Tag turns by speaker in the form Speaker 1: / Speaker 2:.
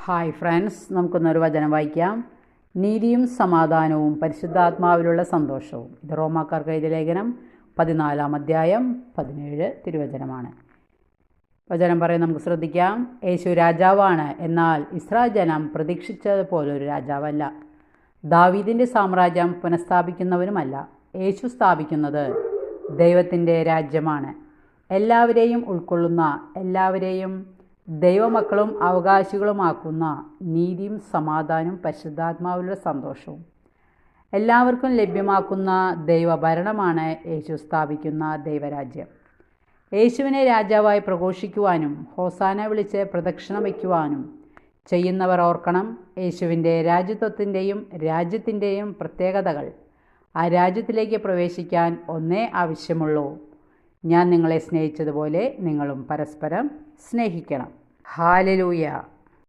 Speaker 1: Hi friends, നമുക്കൊന്നൊരു വചനം വായിക്കാം. നീതിയും സമാധാനവും പരിശുദ്ധാത്മാവിലുള്ള സന്തോഷവും. ഇത് റോമാക്കാർക്ക് എഴുതിയ ലേഖനം 14-ാം അധ്യായം 17 തിരുവചനമാണ്. വചനം പറയും, നമുക്ക് ശ്രദ്ധിക്കാം. യേശു രാജാവാണ്, എന്നാൽ ഇസ്രായേൽ ജനം പ്രതീക്ഷിച്ചതുപോലൊരു രാജാവല്ല. ദാവീദിൻ്റെ സാമ്രാജ്യം പുനഃസ്ഥാപിക്കുന്നവനുമല്ല. യേശു സ്ഥാപിക്കുന്നത് ദൈവത്തിൻ്റെ രാജ്യമാണ്. എല്ലാവരെയും ഉൾക്കൊള്ളുന്ന, എല്ലാവരെയും ദൈവമക്കളും അവകാശികളുമാക്കുന്ന നീതിയും സമാധാനവും പരിശുദ്ധാത്മാവിലുള്ള സന്തോഷവും എല്ലാവർക്കും ലഭ്യമാക്കുന്ന ദൈവഭരണമാണ് യേശു സ്ഥാപിക്കുന്ന ദൈവരാജ്യം. യേശുവിനെ രാജാവായി പ്രഘോഷിക്കുവാനും ഹോസാന വിളിച്ച് പ്രദക്ഷിണം വയ്ക്കുവാനും ചെയ്യുന്നവർ ഓർക്കണം, യേശുവിൻ്റെ രാജ്യത്തിൻ്റെയും പ്രത്യേകതകൾ. ആ രാജ്യത്തിലേക്ക് പ്രവേശിക്കാൻ ഒന്നേ ആവശ്യമുള്ളൂ: ഞാൻ നിങ്ങളെ സ്നേഹിച്ചതുപോലെ നിങ്ങളും പരസ്പരം സ്നേഹിക്കണം. ഹല്ലേലൂയ.